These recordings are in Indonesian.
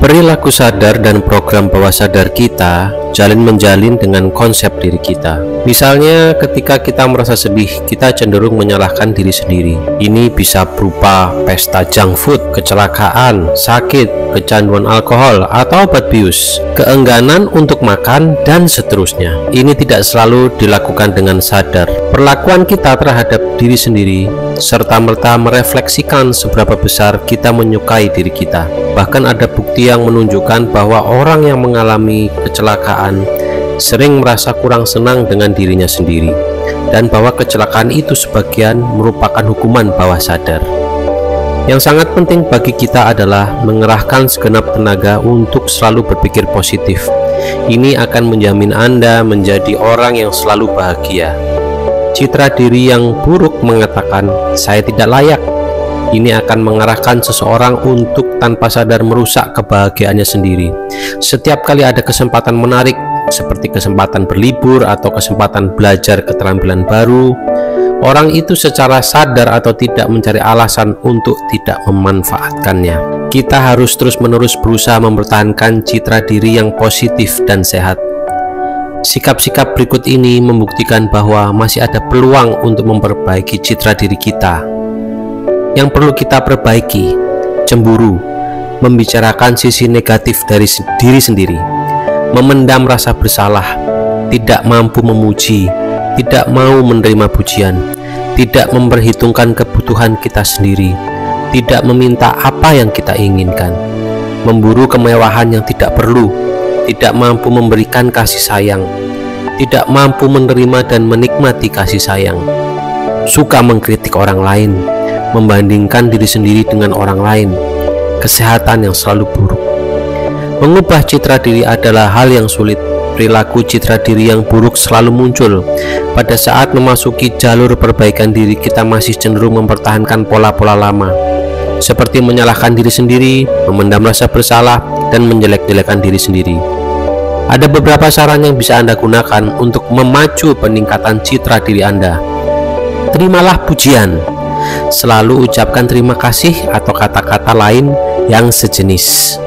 Perilaku sadar dan program bawah sadar kita jalin menjalin dengan konsep diri kita. Misalnya ketika kita merasa sedih, kita cenderung menyalahkan diri sendiri. Ini bisa berupa pesta junk food, kecelakaan, sakit, kecanduan alkohol, atau obat bius, keengganan untuk makan, dan seterusnya. Ini tidak selalu dilakukan dengan sadar. Perlakuan kita terhadap diri sendiri serta-merta merefleksikan seberapa besar kita menyukai diri kita. Bahkan ada bukti yang menunjukkan bahwa orang yang mengalami kecelakaan sering merasa kurang senang dengan dirinya sendiri, dan bahwa kecelakaan itu sebagian merupakan hukuman bawah sadar. Yang sangat penting bagi kita adalah mengerahkan segenap tenaga untuk selalu berpikir positif. Ini akan menjamin Anda menjadi orang yang selalu bahagia. Citra diri yang buruk mengatakan, "Saya tidak layak." Ini akan mengarahkan seseorang untuk tanpa sadar merusak kebahagiaannya sendiri. Setiap kali ada kesempatan menarik, seperti kesempatan berlibur atau kesempatan belajar keterampilan baru, orang itu secara sadar atau tidak mencari alasan untuk tidak memanfaatkannya. Kita harus terus-menerus berusaha mempertahankan citra diri yang positif dan sehat. Sikap-sikap berikut ini membuktikan bahwa masih ada peluang untuk memperbaiki citra diri kita. Yang perlu kita perbaiki: cemburu, membicarakan sisi negatif dari diri sendiri, memendam rasa bersalah, tidak mampu memuji, tidak mau menerima pujian, tidak memperhitungkan kebutuhan kita sendiri, tidak meminta apa yang kita inginkan, memburu kemewahan yang tidak perlu, tidak mampu memberikan kasih sayang, tidak mampu menerima dan menikmati kasih sayang, suka mengkritik orang lain, membandingkan diri sendiri dengan orang lain, kesehatan yang selalu buruk. Mengubah citra diri adalah hal yang sulit. Perilaku citra diri yang buruk selalu muncul pada saat memasuki jalur perbaikan diri. Kita masih cenderung mempertahankan pola-pola lama, seperti menyalahkan diri sendiri, memendam rasa bersalah, dan menjelek-jelekan diri sendiri. Ada beberapa saran yang bisa Anda gunakan untuk memacu peningkatan citra diri Anda. Terimalah pujian. Selalu ucapkan terima kasih atau kata-kata lain yang sejenis.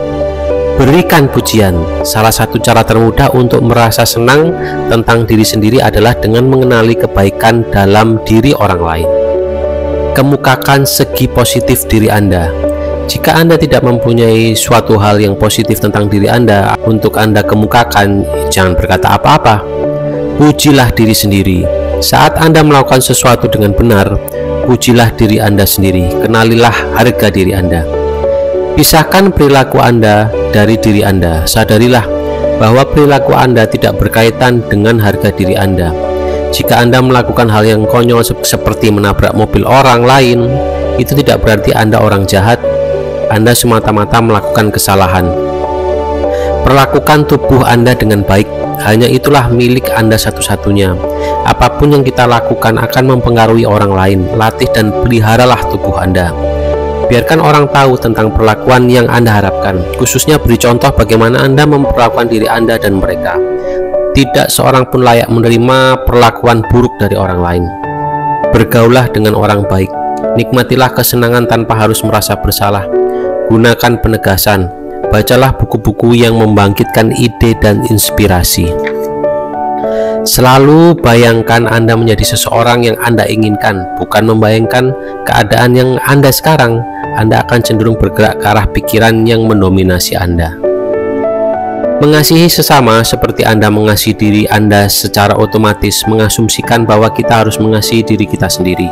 Berikan pujian. Salah satu cara termudah untuk merasa senang tentang diri sendiri adalah dengan mengenali kebaikan dalam diri orang lain. Kemukakan segi positif diri Anda. Jika Anda tidak mempunyai suatu hal yang positif tentang diri Anda untuk Anda kemukakan, jangan berkata apa-apa. Pujilah diri sendiri. Saat Anda melakukan sesuatu dengan benar, pujilah diri Anda sendiri. Kenalilah harga diri Anda. Pisahkan perilaku Anda dari diri Anda. Sadarilah bahwa perilaku Anda tidak berkaitan dengan harga diri Anda. Jika Anda melakukan hal yang konyol seperti menabrak mobil orang lain, itu tidak berarti Anda orang jahat. Anda semata-mata melakukan kesalahan. Perlakukan tubuh Anda dengan baik. Hanya itulah milik Anda satu-satunya. Apapun yang kita lakukan akan mempengaruhi orang lain. Latih dan peliharalah tubuh Anda. Biarkan orang tahu tentang perlakuan yang Anda harapkan. Khususnya beri contoh bagaimana Anda memperlakukan diri Anda dan mereka. Tidak seorang pun layak menerima perlakuan buruk dari orang lain. Bergaulah dengan orang baik. Nikmatilah kesenangan tanpa harus merasa bersalah. Gunakan penegasan. Bacalah buku-buku yang membangkitkan ide dan inspirasi. Selalu bayangkan Anda menjadi seseorang yang Anda inginkan, bukan membayangkan keadaan yang Anda sekarang. Anda akan cenderung bergerak ke arah pikiran yang mendominasi Anda. Mengasihi sesama seperti Anda mengasihi diri Anda secara otomatis mengasumsikan bahwa kita harus mengasihi diri kita sendiri.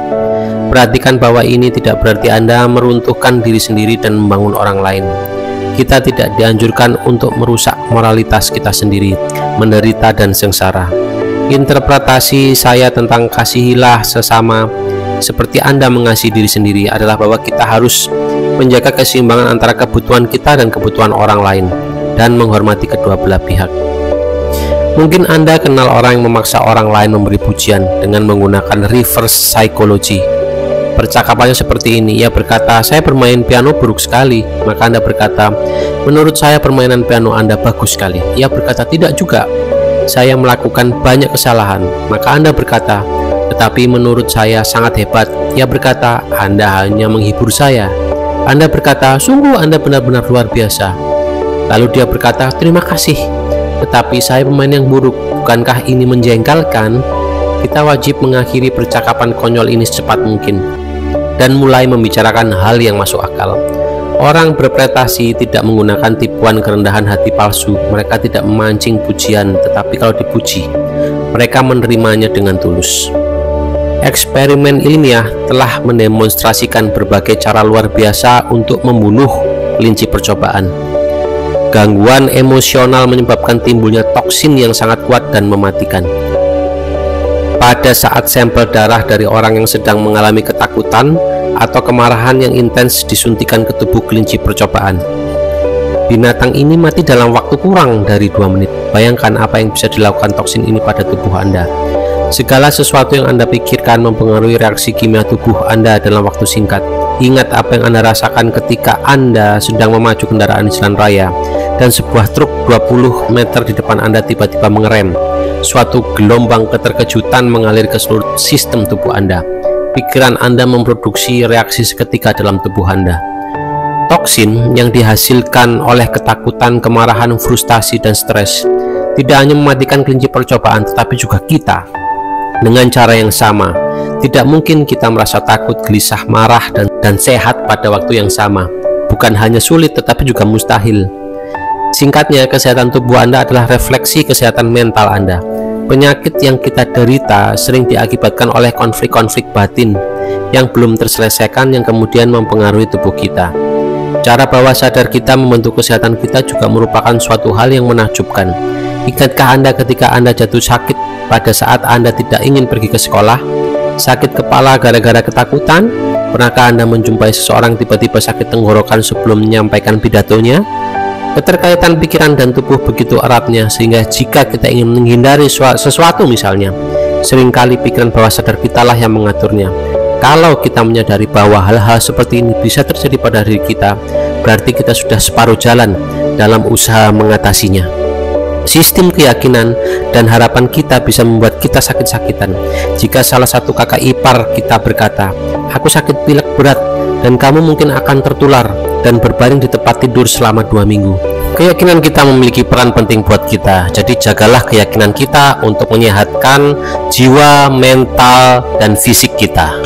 Perhatikan bahwa ini tidak berarti Anda meruntuhkan diri sendiri dan membangun orang lain. Kita tidak dianjurkan untuk merusak moralitas kita sendiri, menderita dan sengsara. Interpretasi saya tentang kasihilah sesama seperti Anda mengasihi diri sendiri adalah bahwa kita harus menjaga keseimbangan antara kebutuhan kita dan kebutuhan orang lain, dan menghormati kedua belah pihak. Mungkin Anda kenal orang yang memaksa orang lain memberi pujian dengan menggunakan reverse psychology. Percakapannya seperti ini. Ia berkata, "Saya bermain piano buruk sekali." Maka Anda berkata, "Menurut saya permainan piano Anda bagus sekali." Ia berkata, "Tidak juga. Saya melakukan banyak kesalahan." Maka Anda berkata, "Tetapi menurut saya sangat hebat." Ia berkata, "Anda hanya menghibur saya." Anda berkata, "Sungguh Anda benar-benar luar biasa." Lalu dia berkata, "Terima kasih, tetapi saya pemain yang buruk. Bukankah ini menjengkelkan?" Kita wajib mengakhiri percakapan konyol ini secepat mungkin dan mulai membicarakan hal yang masuk akal. Orang berprestasi tidak menggunakan tipuan kerendahan hati palsu. Mereka tidak memancing pujian, tetapi kalau dipuji, mereka menerimanya dengan tulus. Eksperimen ilmiah telah mendemonstrasikan berbagai cara luar biasa untuk membunuh kelinci percobaan. Gangguan emosional menyebabkan timbulnya toksin yang sangat kuat dan mematikan. Pada saat sampel darah dari orang yang sedang mengalami ketakutan atau kemarahan yang intens disuntikan ke tubuh kelinci percobaan, binatang ini mati dalam waktu kurang dari 2 menit. Bayangkan apa yang bisa dilakukan toksin ini pada tubuh Anda. Segala sesuatu yang Anda pikirkan mempengaruhi reaksi kimia tubuh Anda dalam waktu singkat. Ingat apa yang Anda rasakan ketika Anda sedang memacu kendaraan di jalan raya dan sebuah truk 20 meter di depan Anda tiba-tiba mengerem. Suatu gelombang keterkejutan mengalir ke seluruh sistem tubuh Anda. Pikiran Anda memproduksi reaksi seketika dalam tubuh Anda. Toksin yang dihasilkan oleh ketakutan, kemarahan, frustasi, dan stres tidak hanya mematikan kelinci percobaan, tetapi juga kita. Dengan cara yang sama, tidak mungkin kita merasa takut, gelisah, marah, dan sehat pada waktu yang sama. Bukan hanya sulit, tetapi juga mustahil. Singkatnya, kesehatan tubuh Anda adalah refleksi kesehatan mental Anda. Penyakit yang kita derita sering diakibatkan oleh konflik-konflik batin yang belum terselesaikan yang kemudian mempengaruhi tubuh kita. Cara bawah sadar kita membentuk kesehatan kita juga merupakan suatu hal yang menakjubkan. Ingatkah Anda ketika Anda jatuh sakit pada saat Anda tidak ingin pergi ke sekolah? Sakit kepala gara-gara ketakutan? Pernahkah Anda menjumpai seseorang tiba-tiba sakit tenggorokan sebelum menyampaikan pidatonya? Keterkaitan pikiran dan tubuh begitu eratnya sehingga jika kita ingin menghindari sesuatu misalnya, seringkali pikiran bawah sadar kita lah yang mengaturnya. Kalau kita menyadari bahwa hal-hal seperti ini bisa terjadi pada diri kita, berarti kita sudah separuh jalan dalam usaha mengatasinya. Sistem keyakinan dan harapan kita bisa membuat kita sakit-sakitan. Jika salah satu kakak ipar kita berkata, "Aku sakit pilek berat dan kamu mungkin akan tertular," dan berbaring di tempat tidur selama 2 minggu. Keyakinan kita memiliki peran penting buat kita. Jadi jagalah keyakinan kita untuk menyehatkan jiwa, mental, dan fisik kita.